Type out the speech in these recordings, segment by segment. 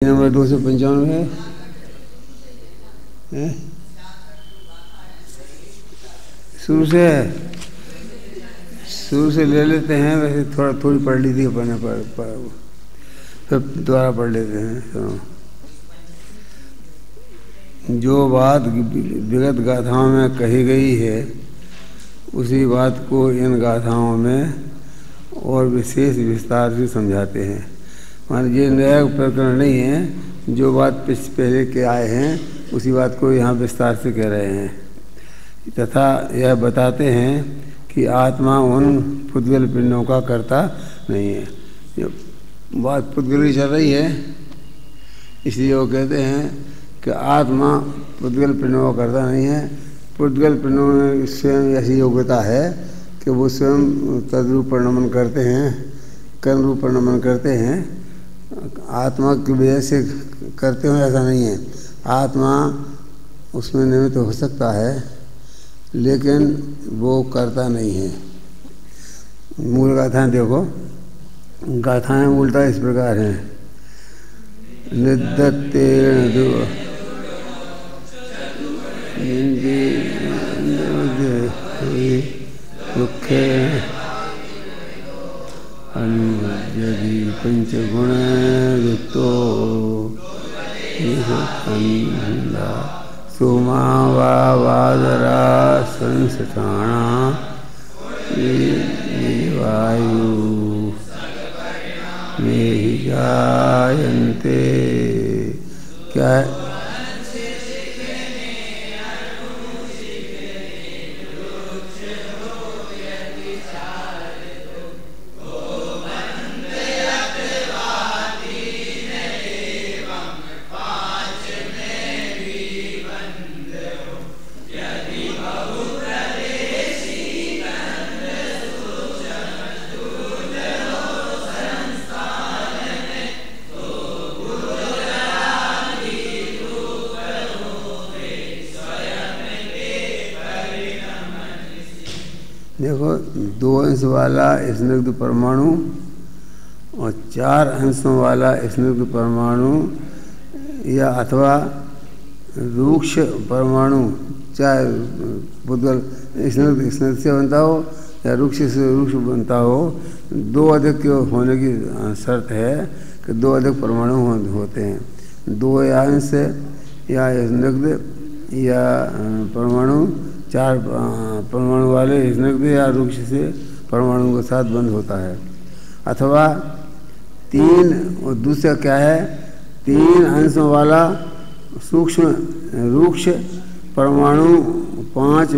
Number 295 है। शुरू से ले लेते हैं। वैसे थोड़ी पढ़ ली थी अपने पर फिर दोबारा पढ़ लेते हैं। तो जो बात विगत गाथाओं में कही गई है उसी बात को इन गाथाओं में और विशेष विस्तार से समझाते हैं। मान ये नया प्रकरण नहीं है, जो बात पहले के आए हैं उसी बात को यहाँ विस्तार से कह रहे हैं। तथा यह बताते हैं कि आत्मा उन पुद्गल पिंडों का कर्ता नहीं है। जो बात पुद्गल की चल रही है, इसलिए वो कहते हैं कि आत्मा पुद्गल पिंडों का कर्ता नहीं है। पुद्गल पिंडों में स्वयं ऐसी योग्यता है कि वो स्वयं तद्रूप नमन करते हैं, कर्म रूप नमन करते हैं। आत्मा की वजह से करते हो ऐसा नहीं है। आत्मा उसमें निमित्त हो सकता है लेकिन वो करता नहीं है। मूल गाथाएँ देखो, गाथाएँ मूलतः इस प्रकार हैं। निदत्तेन दुखे यदि पंचगुण युक्तो सोमा वादरा संस्थाना वायु में ही जायन्ते। क्या है? देखो, 2 अंश वाला स्निग्ध परमाणु और 4 अंशों वाला स्निग्ध परमाणु या अथवा रूक्ष परमाणु, चाहे पुद्गल स्निग्ध से बनता हो या रूक्ष से रूक्ष बनता हो, 2 अधिक होने की शर्त है कि 2 अधिक परमाणु होते हैं। 2 अंश या स्निग्ध या परमाणु 4 परमाणु वाले स्निग्ध या रूक्ष से परमाणु के साथ बंद होता है। अथवा 3, और दूसरा क्या है, 3 अंशों वाला सूक्ष्म रूक्ष परमाणु 5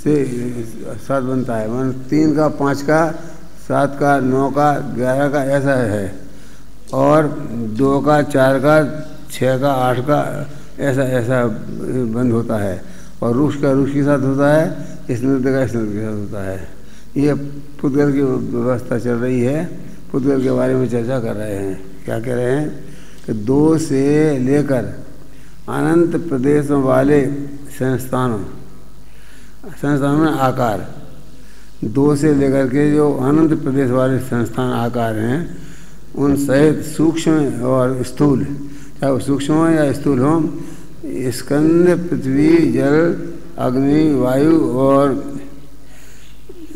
से साथ बनता है। मान 3 का, 5 का, 7 का, 9 का, 11 का ऐसा है। और 2 का, 4 का, 6 का, 8 का ऐसा बंद होता है। और रूक्ष का रूक्ष के साथ होता है, स्निग्ध का स्निग्ध के साथ होता है। ये पुद्गल की व्यवस्था चल रही है। पुद्गल के बारे में चर्चा कर रहे हैं। क्या कह रहे हैं कि 2 से लेकर अनंत प्रदेशों वाले संस्थानों में आकार, 2 से लेकर के जो अनंत प्रदेश वाले संस्थान आकार हैं उन सहित सूक्ष्म और स्थूल, चाहे वो सूक्ष्म हो या स्थूल हो, स्कंद, पृथ्वी, जल, अग्नि, वायु और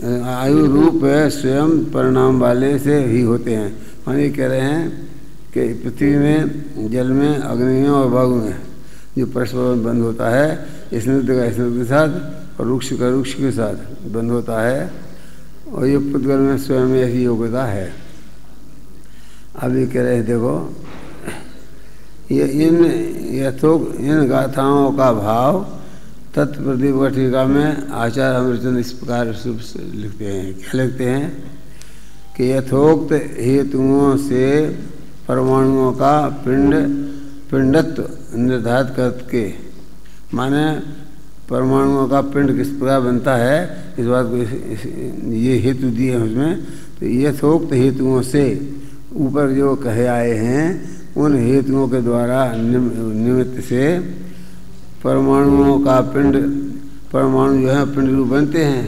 आयु रूप स्वयं परिणाम वाले से ही होते हैं। हम ये कह रहे हैं कि पृथ्वी में, जल में, अग्नि में और वायु में जो परस्पर बंद होता है, स्निग्ध का स्निग्ध के साथ और रूक्ष का रूक्ष के साथ बंद होता है। और ये पुद्गल में स्वयं में ऐसी योग्यता है। अब ये कह रहे हैं, देखो, ये इन गाथाओं का भाव तत्प्रदीप टीका में आचार्य अमृतचंद इस प्रकार लिखते हैं। क्या लिखते हैं कि यथोक्त हेतुओं से परमाणुओं का पिंडत्व निर्धारित करके, माने परमाणुओं का पिंड किस प्रकार बनता है इस बात को ये हेतु दिए हैं उसमें। तो यथोक्त हेतुओं से ऊपर जो कहे आए हैं उन हेतुओं के द्वारा निमित्त से परमाणुओं का परमाणु जो है पिंड रूप बनते हैं।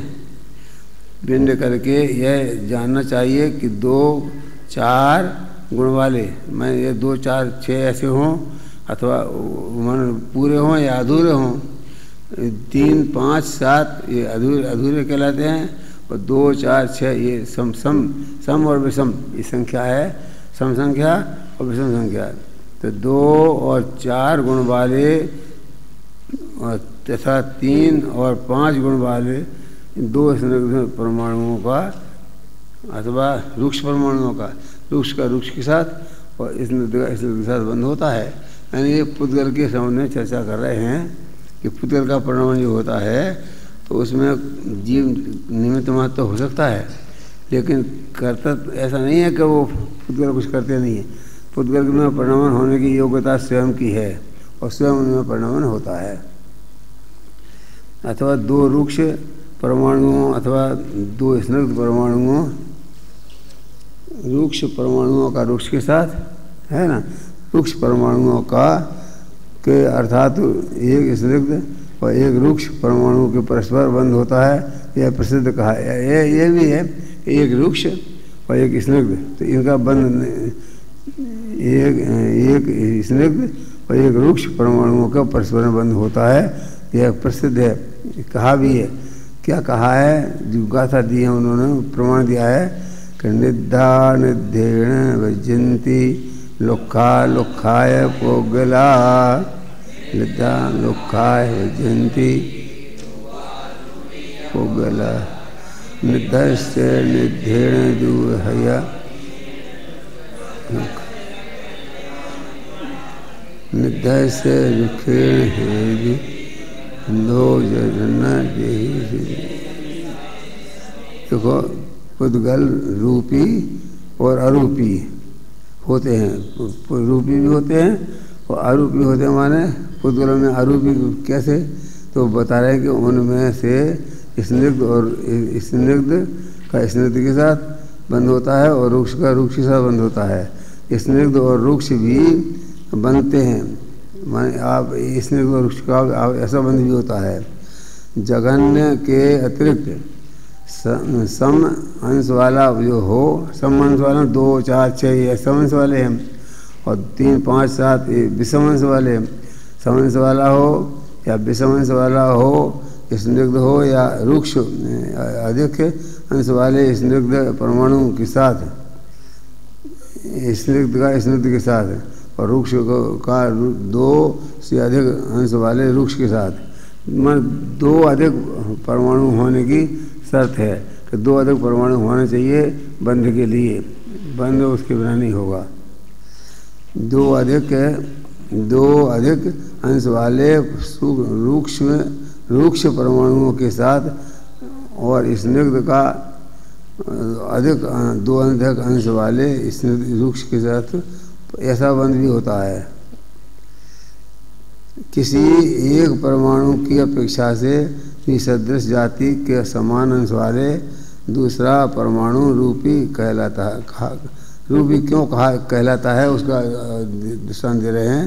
पिंड करके यह जानना चाहिए कि 2, 4 गुण वाले, मैं ये 2, 4, 6 ऐसे हों, अथवा मन पूरे हों या अधूरे हों। 3, 5, 7 ये अधूरे कहलाते हैं, और 2, 4, 6 ये सम और विषम ये संख्या है, सम संख्या और विषम संख्या। तो 2 और 4 गुण वाले और तथा 3 और 5 गुण वाले 2 स्निग्ध परमाणुओं का अथवा रुक्ष परमाणुओं का, रुक्ष का रुक्ष के साथ और स्निग्ध का स्निग्ध के साथ बंध होता है। यानी ये पुद्गल के संबंध में चर्चा कर रहे हैं कि पुद्गल का परिणाम जो होता है तो उसमें जीव निमित्त मात्र हो सकता है, लेकिन करता ऐसा नहीं है कि वो पुद्गल कुछ करते नहीं है। पुद्गल में परिणाम होने की योग्यता स्वयं की है और स्वयं उनमें परिणाम होता है। अथवा 2 रुक्ष परमाणुओं अथवा 2 स्निग्ध परमाणुओं, रुक्ष परमाणुओं का रुक्ष के साथ है ना, रुक्ष परमाणुओं का के अर्थात एक स्निग्ध और एक रुक्ष परमाणु के परस्पर बंध होता है। यह प्रसिद्ध कहा ये भी है, एक रुक्ष और एक स्निग्ध, तो इनका बंध एक स्निग्ध और एक रुक्ष परमाणुओं का परस्पर बंध होता है। यह प्रसिद्ध है, कहा भी है। क्या कहा है? जो गाथा दी है उन्होंने प्रमाण दिया है कि निद्धा निध्येण वज्जन्ति लुक्खा लुक्खाय पोगला, निद्धा लुक्खाय वज्जन्ति पोगला, निद्धस्य निध्येण दुहया, निद्धस्य रुखेण हेदि लो जन देहि। देखो पुद्गल रूपी और अरूपी होते हैं, रूपी भी होते हैं और अरूपी होते हैं। माने पुद्गलों में अरूपी कैसे? तो बता रहे हैं कि उनमें से स्निग्ध और स्निग्ध का स्निग्ध के साथ बंध होता है और रुक्ष का रुक्ष के साथ बंध होता है। स्निग्ध और रुक्ष भी बनते हैं, माने आप स्निग्ध और रुक्ष का ऐसा बंध भी होता है। जघन्य के अतिरिक्त सम अंश वाला जो हो, सम अंश वाला 2, 4, 6 ये सम अंश वाले हैं और 3, 5, 7 ये विषम अंश वाले हैं। सम अंश वाला हो या विषम अंश वाला हो, स्निग्ध हो या रुक्ष अधिक अंश वाले स्निग्ध परमाणु के साथ, स्निग्ध का स्निग्ध के साथ और रुक्ष का 2 से अधिक अंश वाले रुक्ष के साथ। मान 2 अधिक परमाणु होने की शर्त है कि 2 अधिक परमाणु होने चाहिए बंध के लिए, बंध उसके बिना नहीं होगा। 2 अधिक अंश वाले रुक्ष परमाणुओं के साथ और स्निग्ध का अधिक 2 अधिक अंश वाले स्निग्ध रुक्ष के साथ ऐसा बंध भी होता है। किसी एक परमाणु की अपेक्षा से सदृश जाति के समान अंश वाले दूसरा परमाणु रूपी कहलाता है। रूपी क्यों कहलाता है उसका दृष्टांत दे रहे हैं।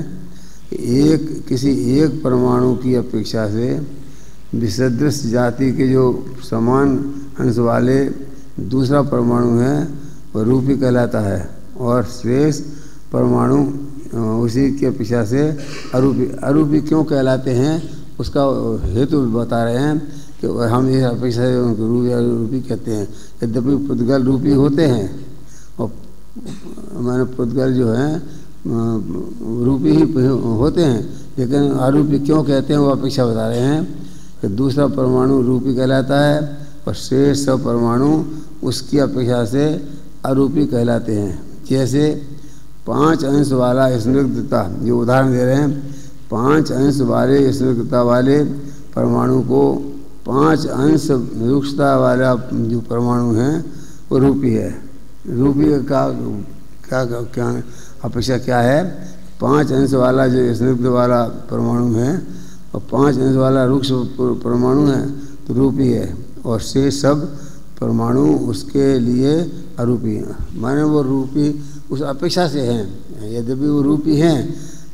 किसी एक परमाणु की अपेक्षा से विसदृश जाति के जो समान अंश वाले दूसरा परमाणु है वह रूपी कहलाता है और शेष परमाणु उसी की अपेक्षा से अरूपी। अरूपी क्यों कहलाते हैं उसका हेतु बता रहे हैं कि हम इस अपेक्षा से उनको रूपी कहते हैं। यद्यपि पुद्गल रूपी होते हैं और माने पुद्गल जो हैं रूपी ही होते हैं, लेकिन अरूपी क्यों कहते हैं वो अपेक्षा बता रहे हैं कि दूसरा परमाणु रूपी कहलाता है और शेष सब परमाणु उसकी अपेक्षा से अरूपी कहलाते हैं। जैसे 5 अंश वाला स्निग्धता, जो उदाहरण दे रहे हैं, 5 अंश वाले स्निग्धता वाले परमाणु को 5 अंश रुक्षता वाला जो परमाणु है वो रूपी है। रूपी का क्या अपेक्षा क्या है? 5 अंश वाला जो स्निग्ध वाला परमाणु है और 5 अंश वाला रुक्ष परमाणु है तो रूपी है और शेष सब परमाणु उसके लिए अरूपी हैं। माने वो रूपी उस अपेक्षा से हैं, यद्यपि वो रूपी हैं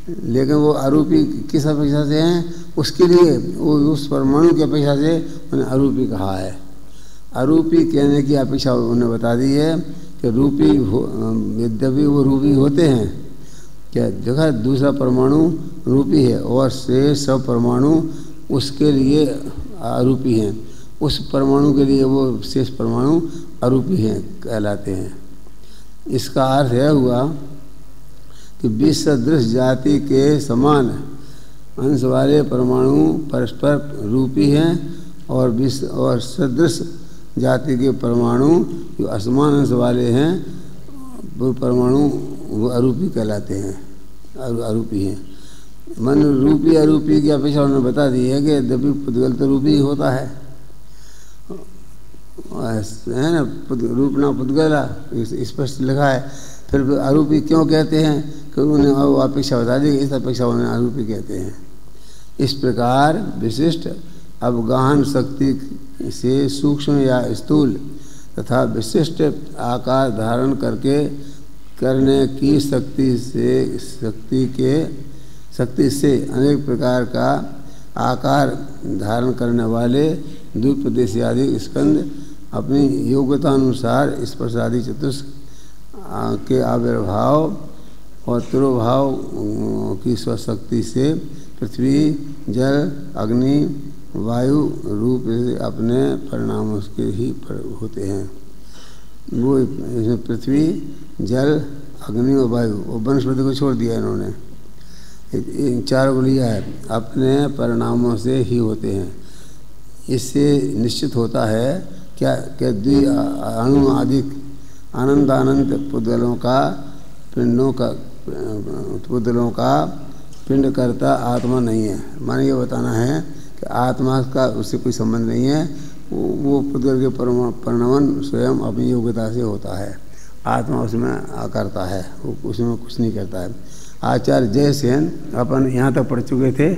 लेकिन वो अरूपी किस अपेक्षा से हैं? उसके लिए वो उस परमाणु की अपेक्षा से उन्हें अरूपी कहा है। अरूपी कहने की अपेक्षा उन्हें बता दी है कि कि रूपी यद्यपि वो रूपी होते हैं, क्या देखा, दूसरा परमाणु रूपी है और शेष सब परमाणु उसके लिए अरूपी हैं, उस परमाणु के लिए वो शेष परमाणु अरूपी हैं कहलाते हैं। इसका अर्थ यह हुआ कि विष सदृश जाति के समान अंश वाले परमाणु परस्पर रूपी हैं और विष और सदृश जाति के परमाणु जो असमान अंश वाले हैं वो परमाणु वो अरूपी कहलाते हैं, अरूपी हैं। मन रूपी अरूपी की अपेक्षा उन्होंने बता दी है कि यद्यपि पुद्गल तो रूपी होता है ना, रूपना पुद्गला स्पष्ट लिखा है। फिर अरूपी क्यों कहते हैं कि उन्होंने अपेक्षा बता दी, इस अपेक्षा उन्हें अरूपी कहते हैं। इस प्रकार विशिष्ट अवगाहन शक्ति से सूक्ष्म या स्थूल तथा विशिष्ट आकार धारण करके करने की शक्ति से अनेक प्रकार का आकार धारण करने वाले द्विप्रदेश आदि स्कंद अपनी योग्यता अनुसार स्पर्शादि चतुष्क के आविर्भाव और तिरोभाव की स्वशक्ति से पृथ्वी, जल, अग्नि, वायु रूप से अपने परिणामों के ही होते हैं। वो इसमें पृथ्वी, जल, अग्नि और वायु और वनस्पति को छोड़ दिया इन्होंने, इन चार को लिया है, अपने परिणामों से ही होते हैं। इससे निश्चित होता है क्या द्वि अणु आदि अनंत पुद्गलों का पिंड करता आत्मा नहीं है। माने ये बताना है कि आत्मा का उससे कोई संबंध नहीं है, वो पुद्गल के परिणमन स्वयं अपनी योग्यता से होता है, आत्मा उसमें करता है, वो उसमें कुछ नहीं करता है। आचार्य जयसेन, अपन यहाँ तक पढ़ चुके थे,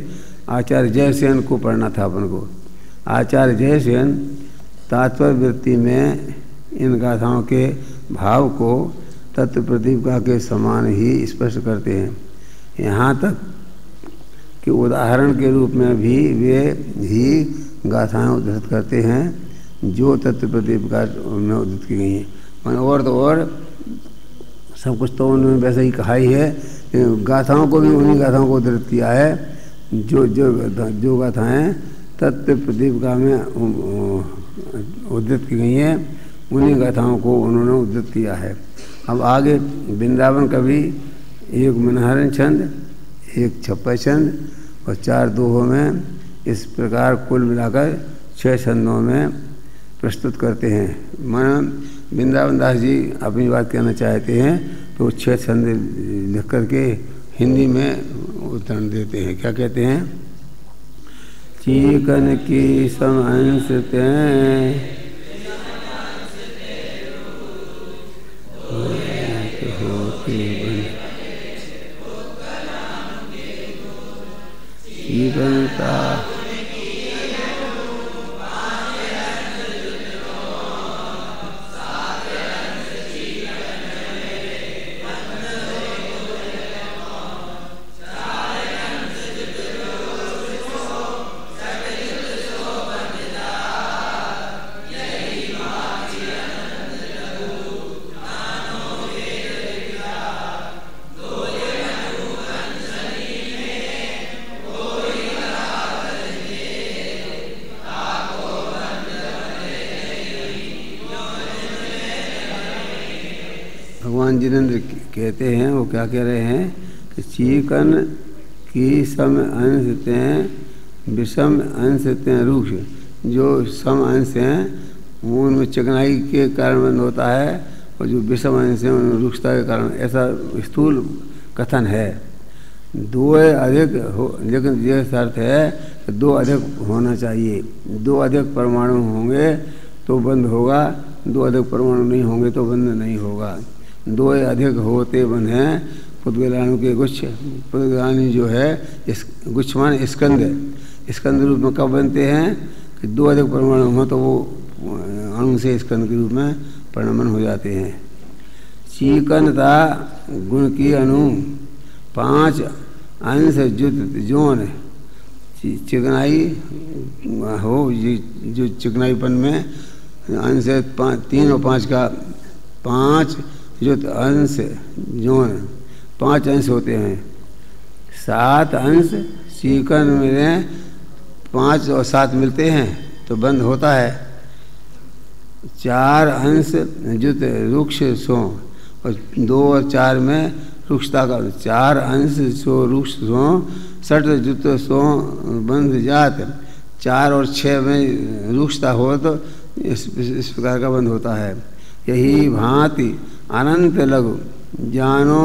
आचार्य जयसेन को पढ़ना था अपन को। आचार्य जयसेन तात्पर्य वृत्ति में इन गाथाओं के भाव को तत्व प्रदीपिका के समान ही स्पष्ट करते हैं। यहाँ तक कि उदाहरण के रूप में भी वे ही गाथाएँ उद्धृत करते हैं जो तत्व प्रदीपिका में उद्धृत की गई हैं। मैंने और तो और सब कुछ तो उन्होंने वैसे ही कहा ही है, गाथाओं को भी उन्हीं गाथाओं को उद्धृत किया है जो गाथाएँ तत्व प्रदीपिका में उद्धृत की गई हैं, उन्हीं गाथाओं को उन्होंने उद्धृत किया है। अब आगे वृंदावन कवि एक मनहरन छंद, एक छप्पय छंद और 4 दोहों में इस प्रकार कुल मिलाकर 6 छंदों में प्रस्तुत करते हैं। मन वृंदावन दास जी अपनी बात कहना चाहते हैं तो 6 छंद लिख करके हिंदी में उदाहरण देते हैं। क्या कहते हैं? चीकन की समअंसते जीवनता भगवान जिनेंद्र कहते हैं, वो क्या कह रहे हैं कि चीकन की सम अंश विषम अंश रूक्ष, जो सम अंश हैं वो उनमें चिकनाई के कारण बंद होता है और जो विषम अंश हैं उनमें रूक्षता के कारण, ऐसा स्थूल कथन है। 2 अधिक हो, लेकिन यह अर्थ है कि 2 अधिक होना चाहिए। 2 अधिक परमाणु होंगे तो बंद होगा, 2 अधिक परमाणु नहीं होंगे तो बंद नहीं होगा। 2 अधिक होते बंद हैं पुद्गलाणु के गुच्छ। पुद्गलाणु जो है इस गुच्छ मान स्कंद रूप में कब बनते हैं कि 2 अधिक परमाणु हो तो वो अणु से स्कंद के रूप में परिणमन हो जाते हैं। चीकनता गुण की अणु 5 अंश जोन चिकनाई हो, जो चिकनाईपन में अंश 3 और 5 का 5 जो अंश जो 5 अंश होते हैं, 7 अंश सीकन में 5 और 7 मिलते हैं तो बंध होता है। 4 अंश जुत रुक्ष सो और 2 और 4 में रुक्षता का 4 अंश सो रुक्ष सो 6 जुत सो बंध जात। 4 और 6 में रुक्षता हो तो इस प्रकार का बंध होता है। यही भांति अनंत लघु जानो